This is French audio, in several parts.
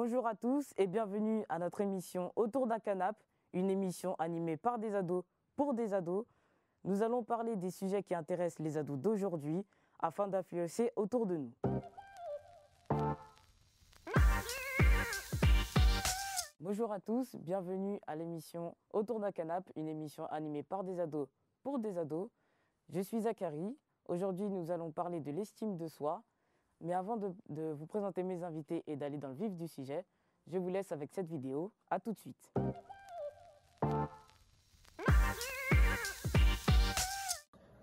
Bonjour à tous et bienvenue à notre émission Autour d'un canapé, une émission animée par des ados pour des ados. Nous allons parler des sujets qui intéressent les ados d'aujourd'hui afin d'influencer autour de nous. Bonjour à tous, bienvenue à l'émission Autour d'un canapé, une émission animée par des ados pour des ados. Je suis Zachary. Aujourd'hui, nous allons parler de l'estime de soi. Mais avant de vous présenter mes invités et d'aller dans le vif du sujet, je vous laisse avec cette vidéo. À tout de suite.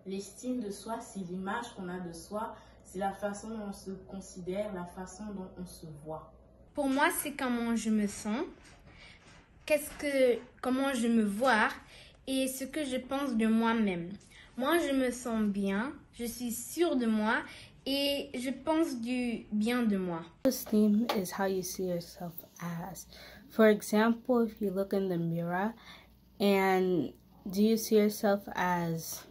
L'estime de soi, c'est l'image qu'on a de soi, c'est la façon dont on se considère, la façon dont on se voit. Pour moi, c'est comment je me sens, comment je me vois et ce que je pense de moi-même. Moi, je me sens bien, je suis sûre de moi et je pense du bien de moi. Self-esteem is how you see yourself as. For example, if you look in the mirror and do you see yourself as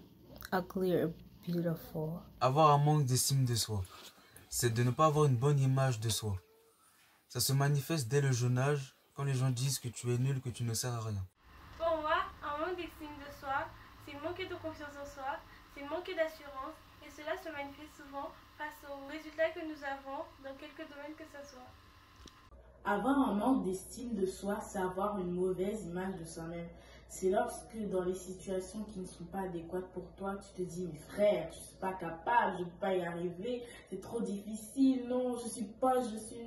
ugly or beautiful? Avoir un manque d'estime de soi, c'est de ne pas avoir une bonne image de soi. Ça se manifeste dès le jeune âge, quand les gens disent que tu es nul, que tu ne sers à rien. Pour moi, un manque d'estime de soi, c'est manquer de confiance en soi, c'est manquer d'assurance, et cela se manifeste souvent face aux résultats que nous avons dans quelques domaines que ce soit. Avoir un manque d'estime de soi, c'est avoir une mauvaise image de soi-même. C'est lorsque dans les situations qui ne sont pas adéquates pour toi, tu te dis, mais frère, je ne suis pas capable, je ne peux pas y arriver, c'est trop difficile, non, je suis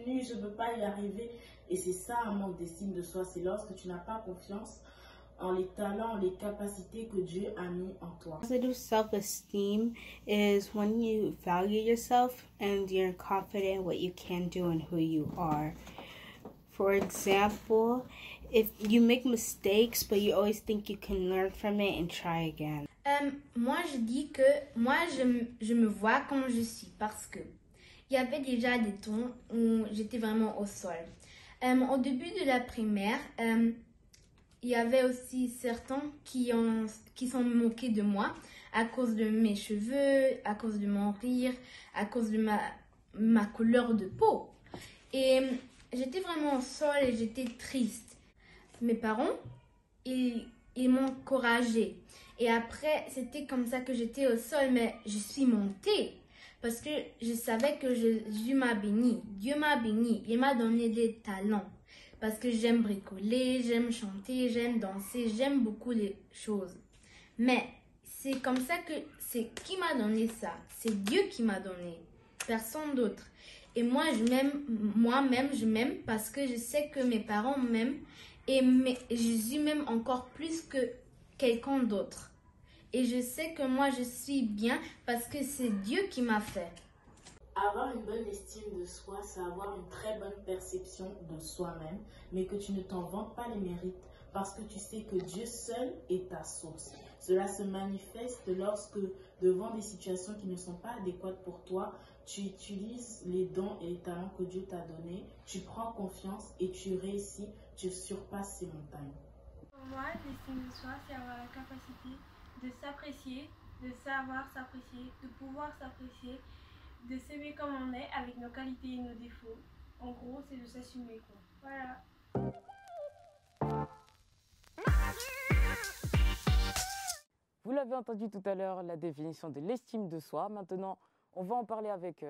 nul, je ne peux pas y arriver. Et c'est ça un manque d'estime de soi, c'est lorsque tu n'as pas confiance en les talents, en les capacités que Dieu a mis en toi. Positive self-esteem is when you value yourself and you're confident what you can do and who you are. For example, if you make mistakes, but you always think you can learn from it and try again. Moi, je dis que moi, je me vois comme je suis parce que il y avait déjà des temps où j'étais vraiment au sol. Au début de la primaire, il y avait aussi certains qui sont moqués de moi à cause de mes cheveux, à cause de mon rire, à cause de ma couleur de peau. Et j'étais vraiment seule et j'étais triste. Mes parents, ils m'encourageaient. Et après, c'était comme ça que j'étais au sol, mais je suis montée. Parce que je savais que Dieu m'a béni. Dieu m'a béni. Il m'a donné des talents. Parce que j'aime bricoler, j'aime chanter, j'aime danser, j'aime beaucoup les choses. Mais c'est comme ça que c'est qui m'a donné ça. C'est Dieu qui m'a donné. Personne d'autre. Et moi, moi-même, je m'aime parce que je sais que mes parents m'aiment et Jésus m'aime encore plus que quelqu'un d'autre. Et je sais que moi, je suis bien parce que c'est Dieu qui m'a fait. Avoir une bonne estime de soi, c'est avoir une très bonne perception de soi-même, mais que tu ne t'en vantes pas les mérites, parce que tu sais que Dieu seul est ta source. Cela se manifeste lorsque, devant des situations qui ne sont pas adéquates pour toi, tu utilises les dons et les talents que Dieu t'a donnés, tu prends confiance et tu réussis, tu surpasses ces montagnes. Pour moi, l'estime de soi, c'est avoir la capacité de s'apprécier, de savoir s'apprécier, de pouvoir s'apprécier, de s'aimer comme on est avec nos qualités et nos défauts. En gros, c'est de s'assumer, quoi. Voilà. Vous l'avez entendu tout à l'heure, la définition de l'estime de soi. Maintenant, on va en parler avec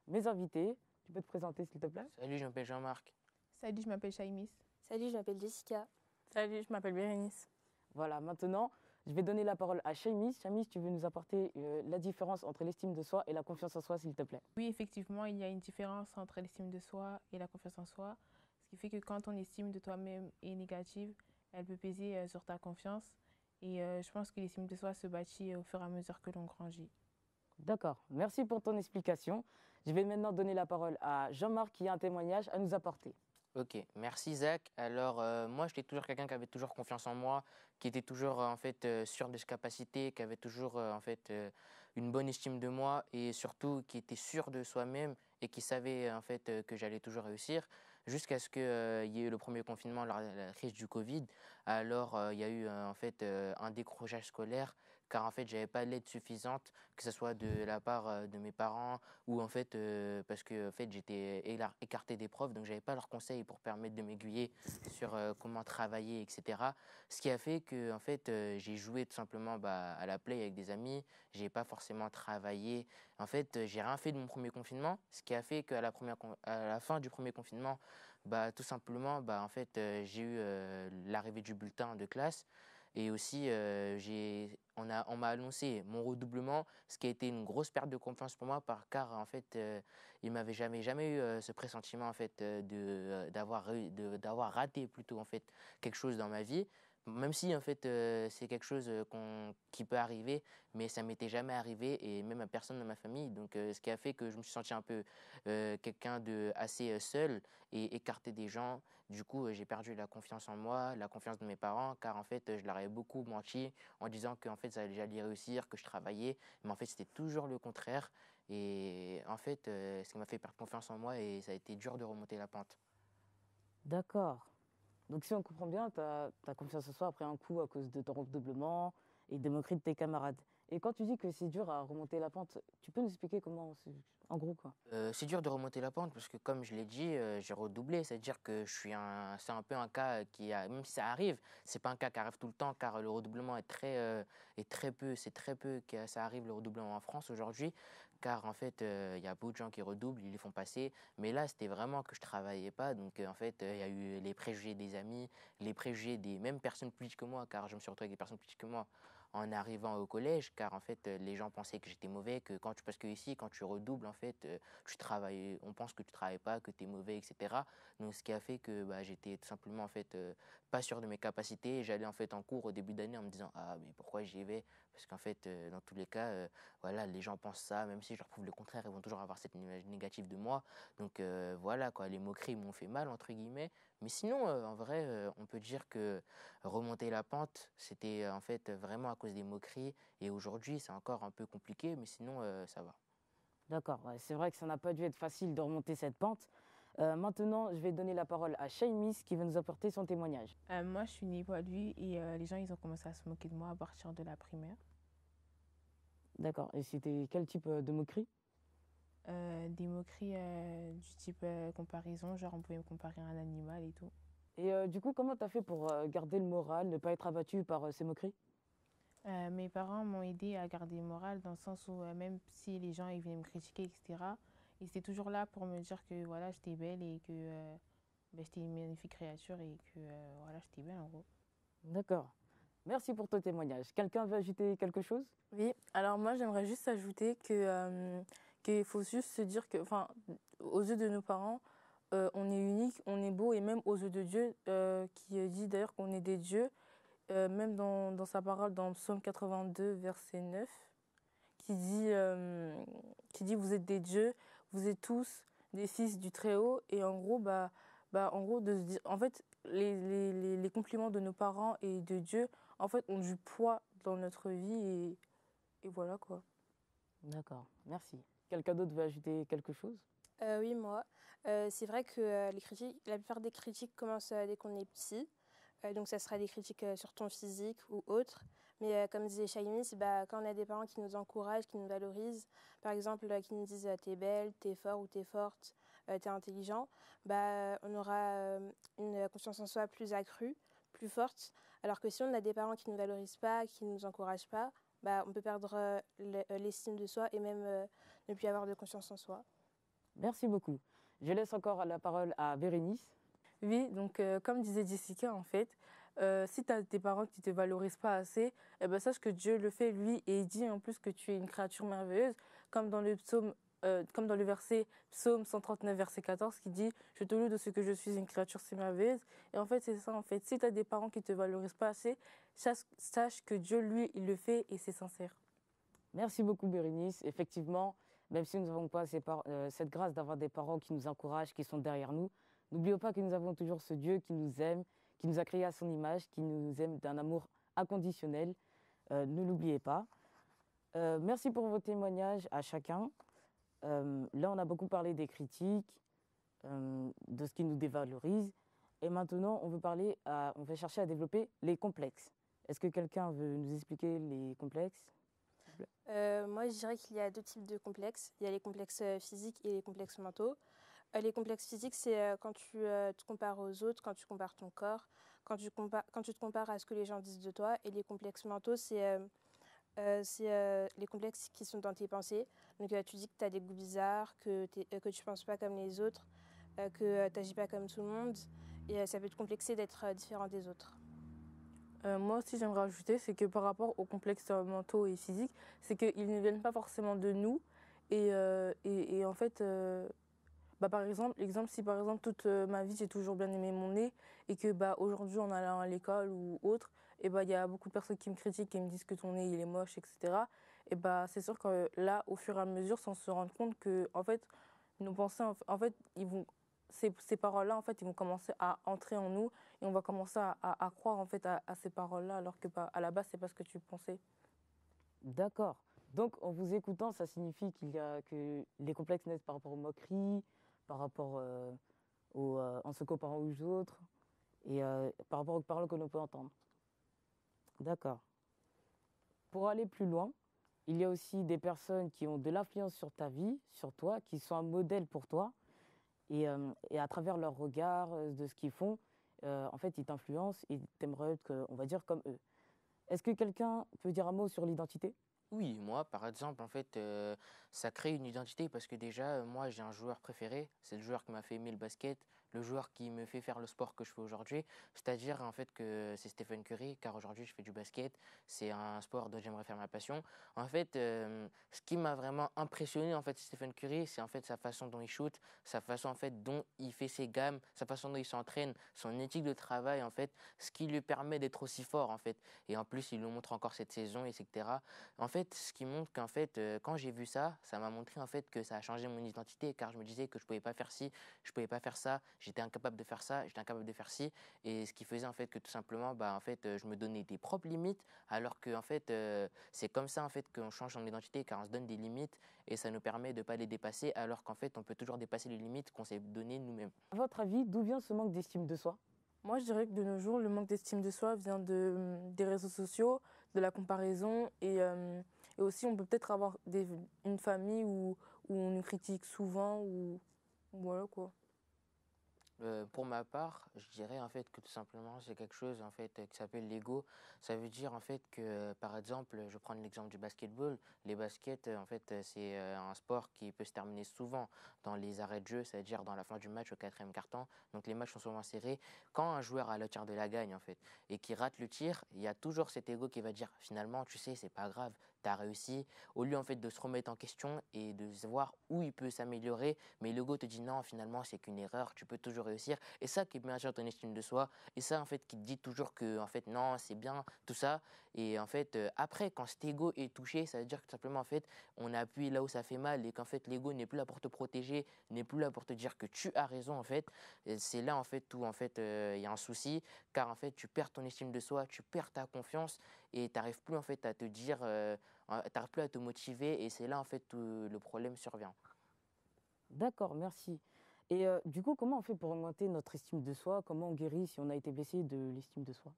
mes invités. Tu peux te présenter, s'il te plaît? Salut, je m'appelle Jean-Marc. Salut, je m'appelle Chaimis. Salut, je m'appelle Jessica. Salut, je m'appelle Bérénice. Voilà, maintenant, je vais donner la parole à Chaimis. Chaimis, tu veux nous apporter la différence entre l'estime de soi et la confiance en soi, s'il te plaît? Oui, effectivement, il y a une différence entre l'estime de soi et la confiance en soi. Ce qui fait que quand ton estime de toi-même est négative, elle peut peser sur ta confiance. Et je pense que l'estime de soi se bâtit au fur et à mesure que l'on grandit. D'accord, merci pour ton explication. Je vais maintenant donner la parole à Jean-Marc qui a un témoignage à nous apporter. Ok, merci Zach. Alors moi j'étais toujours quelqu'un qui avait toujours confiance en moi, qui était toujours sûr de ses capacités, qui avait toujours une bonne estime de moi et surtout qui était sûr de soi-même et qui savait que j'allais toujours réussir jusqu'à ce qu'il y ait eu le premier confinement, la crise du Covid. Alors il y a eu un décrochage scolaire car en fait, j'avais pas l'aide suffisante, que ce soit de la part de mes parents ou en fait, parce que en fait, j'étais écarté des profs, donc j'avais pas leurs conseils pour permettre de m'aiguiller sur comment travailler, etc. Ce qui a fait que en fait, j'ai joué tout simplement à la play avec des amis, j'ai pas forcément travaillé. En fait, j'ai rien fait de mon premier confinement, ce qui a fait qu'à à la fin du premier confinement, tout simplement, en fait, j'ai eu l'arrivée du bulletin de classe et aussi on m'a annoncé mon redoublement, ce qui a été une grosse perte de confiance pour moi, car en fait, il m'avait jamais eu ce pressentiment en fait d'avoir raté plutôt en fait quelque chose dans ma vie. Même si en fait c'est quelque chose qui peut arriver, mais ça m'était jamais arrivé et même à personne dans ma famille. Donc ce qui a fait que je me suis senti un peu quelqu'un de assez seul et écarté des gens. Du coup, j'ai perdu la confiance en moi, la confiance de mes parents, car en fait, je leur ai beaucoup menti en disant que en fait, j'allais réussir, que je travaillais. Mais en fait, c'était toujours le contraire. Et en fait, ce qui m'a fait perdre confiance en moi et ça a été dur de remonter la pente. D'accord. Donc si on comprend bien, ta confiance en soi a pris un coup à cause de ton redoublement et des moqueries de tes camarades. Et quand tu dis que c'est dur à remonter la pente, tu peux nous expliquer comment, en gros quoi? C'est dur de remonter la pente parce que comme je l'ai dit, j'ai redoublé. C'est-à-dire que c'est un peu un cas même si ça arrive, c'est pas un cas qui arrive tout le temps car le redoublement c'est très peu que ça arrive le redoublement en France aujourd'hui. Car en fait, il y a beaucoup de gens qui redoublent, ils les font passer. Mais là, c'était vraiment que je travaillais pas. Donc en fait, il y a eu les préjugés des amis, les préjugés des mêmes personnes plus petites que moi, car je me suis retrouvé avec des personnes plus petites que moi en arrivant au collège, car en fait, les gens pensaient que j'étais mauvais, parce que ici, quand tu redoubles, en fait, tu travailles, on pense que tu travailles pas, que tu es mauvais, etc. Donc, ce qui a fait que j'étais tout simplement, en fait, pas sûr de mes capacités. J'allais, en fait, en cours au début d'année en me disant, ah, mais pourquoi j'y vais? Parce qu'en fait, dans tous les cas, voilà, les gens pensent ça, même si je leur prouve le contraire, ils vont toujours avoir cette image négative de moi. Donc, voilà, quoi, les moqueries m'ont fait mal, entre guillemets. Mais sinon, en vrai, on peut dire que remonter la pente, c'était en fait vraiment à cause des moqueries. Et aujourd'hui, c'est encore un peu compliqué, mais sinon, ça va. D'accord, ouais, c'est vrai que ça n'a pas dû être facile de remonter cette pente. Maintenant, je vais donner la parole à Shaimis qui va nous apporter son témoignage. Moi, je suis née poilue et les gens, ils ont commencé à se moquer de moi à partir de la primaire. D'accord, et c'était quel type de moquerie? Des moqueries du type comparaison, genre on pouvait me comparer à un animal et tout. Et du coup, comment tu as fait pour garder le moral, ne pas être abattu par ces moqueries? Mes parents m'ont aidé à garder le moral dans le sens où même si les gens ils venaient me critiquer, etc., ils étaient toujours là pour me dire que voilà, j'étais belle et que j'étais une magnifique créature et que voilà, j'étais belle en gros. D'accord. Merci pour ton témoignage. Quelqu'un veut ajouter quelque chose? Oui, alors moi j'aimerais juste ajouter qu'il faut juste se dire que, enfin, aux yeux de nos parents, on est unique, on est beau, et même aux yeux de Dieu, qui dit d'ailleurs qu'on est des dieux, même dans sa parole, dans Psaume 82, verset 9, qui dit vous êtes des dieux, vous êtes tous des fils du Très-Haut, et en gros, en gros de se dire, en fait, les compliments de nos parents et de Dieu, en fait, ont du poids dans notre vie, et voilà quoi. D'accord, merci. Quelqu'un d'autre veut ajouter quelque chose? Oui, moi. C'est vrai que la plupart des critiques commencent dès qu'on est petit. Donc ça sera des critiques sur ton physique ou autre. Mais comme disait Shaimis, quand on a des parents qui nous encouragent, qui nous valorisent, par exemple qui nous disent t'es belle, t'es fort ou t'es forte, t'es intelligent, on aura une confiance en soi plus accrue, plus forte. Alors que si on a des parents qui ne nous valorisent pas, qui ne nous encouragent pas, on peut perdre l'estime de soi et même ne plus avoir de confiance en soi. Merci beaucoup. Je laisse encore la parole à Bérénice. Oui, donc comme disait Jessica, en fait, si tu as des parents qui ne te valorisent pas assez, sache que Dieu le fait, lui, et il dit en plus que tu es une créature merveilleuse, comme dans le verset Psaume 139, verset 14, qui dit « Je te loue de ce que je suis une créature si merveilleuse ». Et en fait, c'est ça, en fait. Si tu as des parents qui ne te valorisent pas assez, sache que Dieu, lui, il le fait et c'est sincère. Merci beaucoup, Bérénice. Effectivement, même si nous n'avons pas cette grâce d'avoir des parents qui nous encouragent, qui sont derrière nous, n'oublions pas que nous avons toujours ce Dieu qui nous aime, qui nous a créés à son image, qui nous aime d'un amour inconditionnel. Ne l'oubliez pas. Merci pour vos témoignages à chacun. Là, on a beaucoup parlé des critiques, de ce qui nous dévalorise. Et maintenant, on va chercher à développer les complexes. Est-ce que quelqu'un veut nous expliquer les complexes? Moi, je dirais qu'il y a deux types de complexes. Il y a les complexes physiques et les complexes mentaux. Les complexes physiques, c'est quand tu te compares aux autres, quand tu compares ton corps, quand tu te compares à ce que les gens disent de toi. Et les complexes mentaux, c'est les complexes qui sont dans tes pensées. Donc, tu dis que tu as des goûts bizarres, que tu ne penses pas comme les autres, que tu n'agis pas comme tout le monde. Et ça peut te complexer d'être différent des autres. Moi aussi, j'aimerais rajouter, c'est que par rapport aux complexes mentaux et physiques, c'est qu'ils ne viennent pas forcément de nous. Et en fait, par exemple, si par exemple toute ma vie j'ai toujours bien aimé mon nez et que aujourd'hui en allant à l'école ou autre, et il y a beaucoup de personnes qui me critiquent et me disent que ton nez il est moche, etc. Et c'est sûr que là, au fur et à mesure, sans se rendre compte que en fait, nos pensées, en fait, ces paroles-là, en fait, ils vont commencer à entrer en nous et on va commencer à croire en fait à ces paroles-là alors que à la base c'est pas ce que tu pensais. D'accord. Donc, en vous écoutant, ça signifie que les complexes naissent par rapport aux moqueries, par rapport en se comparant aux autres et par rapport aux paroles que l'on peut entendre. D'accord. Pour aller plus loin, il y a aussi des personnes qui ont de l'influence sur ta vie, sur toi, qui sont un modèle pour toi. Et à travers leur regard, de ce qu'ils font, en fait, ils t'influencent et t'aimeraient être, on va dire, comme eux. Est-ce que quelqu'un peut dire un mot sur l'identité? Oui, moi, par exemple, en fait, ça crée une identité parce que déjà, moi, j'ai un joueur préféré. C'est le joueur qui m'a fait aimer le basket, le joueur qui me fait faire le sport que je fais aujourd'hui. C'est-à-dire, en fait, que c'est Stephen Curry, car aujourd'hui, je fais du basket. C'est un sport dont j'aimerais faire ma passion. En fait, ce qui m'a vraiment impressionné, en fait, Stephen Curry, c'est en fait sa façon dont il shoot, sa façon, en fait, dont il fait ses gammes, sa façon dont il s'entraîne, son éthique de travail, en fait, ce qui lui permet d'être aussi fort, en fait. Et en plus, il le montre encore cette saison, etc. En fait, ce qui montre qu'en fait, quand j'ai vu ça, ça m'a montré en fait que ça a changé mon identité, car je me disais que je pouvais pas faire ci, je pouvais pas faire ça, j'étais incapable de faire ça, j'étais incapable de faire ci, et ce qui faisait en fait que tout simplement, en fait, je me donnais des propres limites, alors que en fait, c'est comme ça en fait qu'on change son identité, car on se donne des limites et ça nous permet de pas les dépasser, alors qu'en fait, on peut toujours dépasser les limites qu'on s'est données nous-mêmes. À votre avis, d'où vient ce manque d'estime de soi? Moi, je dirais que de nos jours, le manque d'estime de soi vient des réseaux sociaux, de la comparaison et aussi on peut peut-être avoir une famille où on nous critique souvent ou voilà quoi. Pour ma part, je dirais en fait que tout simplement c'est quelque chose en fait qui s'appelle l'ego. Ça veut dire en fait que par exemple, je prends l'exemple du basketball. Les baskets en fait c'est un sport qui peut se terminer souvent dans les arrêts de jeu, c'est-à-dire dans la fin du match au quatrième quart-temps. Donc les matchs sont souvent serrés. Quand un joueur a le tir de la gagne en fait et qui rate le tir, il y a toujours cet ego qui va dire finalement tu sais c'est pas grave, t'as réussi. Au lieu en fait de se remettre en question et de voir où il peut s'améliorer, mais l'ego te dit non finalement c'est qu'une erreur, tu peux toujours réussir. Et ça qui maintient ton estime de soi. Et ça, en fait, qui te dit toujours que, en fait, non, c'est bien, tout ça. Et en fait, après, quand cet ego est touché, ça veut dire que tout simplement, en fait, on appuie là où ça fait mal et qu'en fait, l'ego n'est plus là pour te protéger, n'est plus là pour te dire que tu as raison, en fait. Et c'est là, en fait, où, en fait, il y a un souci, car, en fait, tu perds ton estime de soi, tu perds ta confiance et tu n'arrives plus, en fait, à te dire, tu n'arrives plus à te motiver et c'est là, en fait, où le problème survient. D'accord, merci. Et du coup, comment on fait pour augmenter notre estime de soi? Comment on guérit si on a été blessé de l'estime de soi?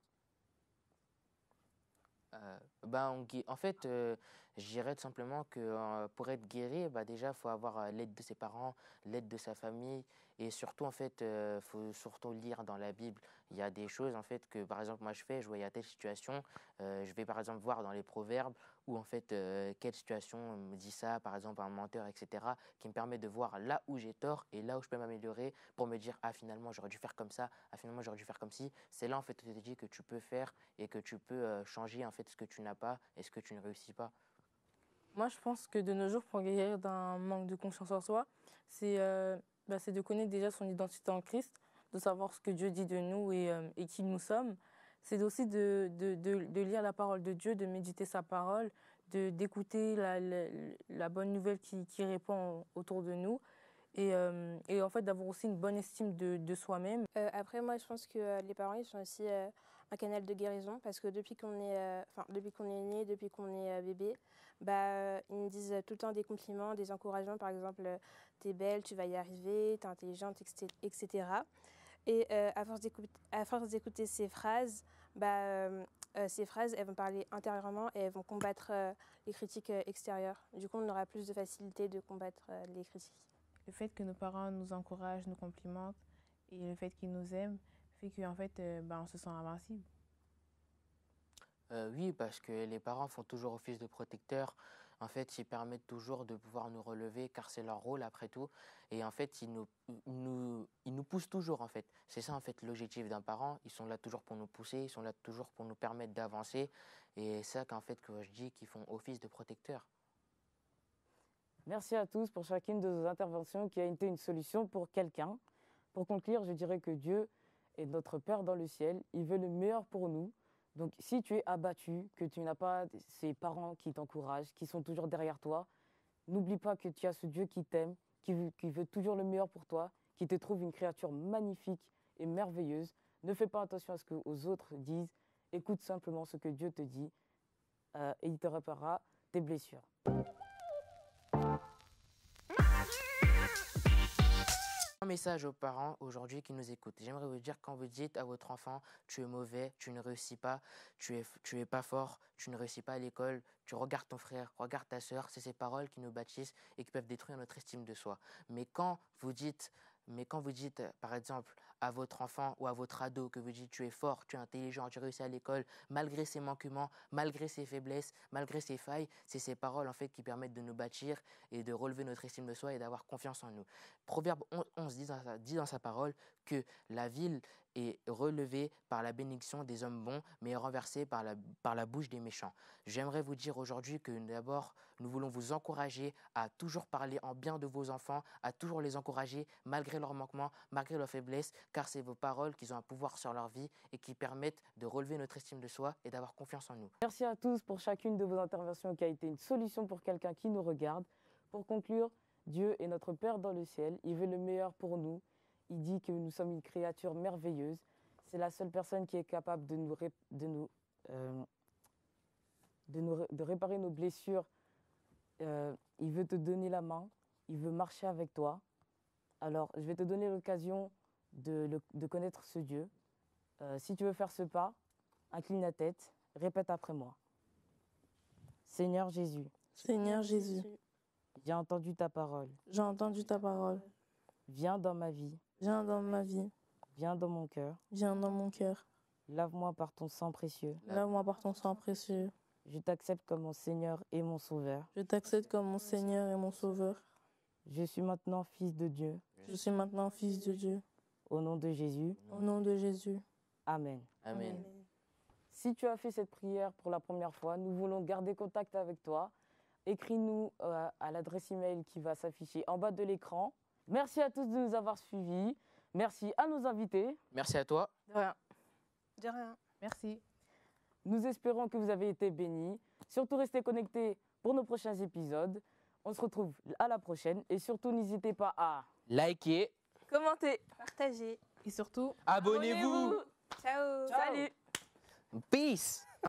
En fait, je dirais tout simplement que pour être guéri, déjà, il faut avoir l'aide de ses parents, l'aide de sa famille et surtout, en fait, faut surtout lire dans la Bible. Il y a des choses, en fait, que par exemple, moi, je vois, il y a telle situation, je vais par exemple voir dans les proverbes où, en fait, quelle situation me dit ça, par exemple, un menteur, etc., qui me permet de voir là où j'ai tort et là où je peux m'améliorer pour me dire, ah, finalement, j'aurais dû faire comme ça, ah, finalement, j'aurais dû faire comme ci. C'est là, en fait, où tu te dis que tu peux faire et que tu peux changer, en fait, ce que tu n'as pas et ce que tu ne réussis pas. Moi, je pense que de nos jours, pour guérir d'un manque de confiance en soi, c'est de connaître déjà son identité en Christ, de savoir ce que Dieu dit de nous et qui nous sommes. C'est aussi de lire la parole de Dieu, de méditer sa parole, d'écouter la bonne nouvelle qui répond autour de nous et en fait d'avoir aussi une bonne estime de soi-même. Après, moi, je pense que les parents, ils sont aussi un canal de guérison parce que depuis qu'on est né, depuis qu'on est bébé, ils nous disent tout le temps des compliments, des encouragements, par exemple, t'es belle, tu vas y arriver, t'es intelligente, etc. Et à force d'écouter ces phrases, ces phrases, elles vont parler intérieurement et elles vont combattre les critiques extérieures. Du coup, on aura plus de facilité de combattre les critiques. Le fait que nos parents nous encouragent, nous complimentent et le fait qu'ils nous aiment fait qu'en fait, on se sent invincible. Oui, parce que les parents font toujours office de protecteur. En fait, ils permettent toujours de pouvoir nous relever, car c'est leur rôle après tout. Et en fait, ils nous poussent toujours, en fait. C'est ça, en fait, l'objectif d'un parent. Ils sont là toujours pour nous pousser, ils sont là toujours pour nous permettre d'avancer. Et c'est ça qu'en fait, que je dis qu'ils font office de protecteur. Merci à tous pour chacune de vos interventions qui a été une solution pour quelqu'un. Pour conclure, je dirais que Dieu est notre Père dans le ciel. Il veut le meilleur pour nous. Donc, si tu es abattu, que tu n'as pas ces parents qui t'encouragent, qui sont toujours derrière toi, n'oublie pas que tu as ce Dieu qui t'aime, qui veut toujours le meilleur pour toi, qui te trouve une créature magnifique et merveilleuse. Ne fais pas attention à ce que les autres disent. Écoute simplement ce que Dieu te dit et il te réparera tes blessures. Un message aux parents aujourd'hui qui nous écoutent. J'aimerais vous dire, quand vous dites à votre enfant « tu es mauvais, tu ne réussis pas, tu es pas fort, tu ne réussis pas à l'école, tu regardes ton frère, regarde ta sœur », c'est ces paroles qui nous bâtissent et qui peuvent détruire notre estime de soi. Mais quand vous dites, par exemple, à votre enfant ou à votre ado que vous dites tu es fort, tu es intelligent, tu réussis à l'école, malgré ses manquements, malgré ses faiblesses, malgré ses failles, c'est ces paroles en fait qui permettent de nous bâtir et de relever notre estime de soi et d'avoir confiance en nous. Proverbe 11 dit dans sa parole que la ville est relevée par la bénédiction des hommes bons, mais est renversée par la bouche des méchants. J'aimerais vous dire aujourd'hui que d'abord, nous voulons vous encourager à toujours parler en bien de vos enfants, à toujours les encourager malgré leurs manquements, malgré leurs faiblesses, car c'est vos paroles qui ont un pouvoir sur leur vie et qui permettent de relever notre estime de soi et d'avoir confiance en nous. Merci à tous pour chacune de vos interventions qui a été une solution pour quelqu'un qui nous regarde. Pour conclure, Dieu est notre Père dans le ciel. Il veut le meilleur pour nous. Il dit que nous sommes une créature merveilleuse. C'est la seule personne qui est capable de réparer nos blessures. Il veut te donner la main. Il veut marcher avec toi. Alors, je vais te donner l'occasion de connaître ce Dieu. Si tu veux faire ce pas, incline la tête, répète après moi. Seigneur Jésus. Seigneur Jésus. J'ai entendu ta parole. J'ai entendu ta parole. Viens dans ma vie. Viens dans ma vie. Viens dans mon cœur. Viens dans mon cœur. Lave-moi par ton sang précieux. Lave-moi par ton sang précieux. Je t'accepte comme mon Seigneur et mon Sauveur. Je t'accepte comme mon Seigneur et mon Sauveur. Je suis maintenant fils de Dieu. Je suis maintenant fils de Dieu. Au nom de Jésus. Au nom de Jésus. Amen. Amen. Si tu as fait cette prière pour la première fois, nous voulons garder contact avec toi. Écris-nous à l'adresse email qui va s'afficher en bas de l'écran. Merci à tous de nous avoir suivis. Merci à nos invités. Merci à toi. De rien. De rien. Merci. Nous espérons que vous avez été bénis. Surtout, restez connectés pour nos prochains épisodes. On se retrouve à la prochaine. Et surtout, n'hésitez pas à Likez, Commentez. Partagez. Et surtout, abonnez-vous. Ciao. Salut. Peace.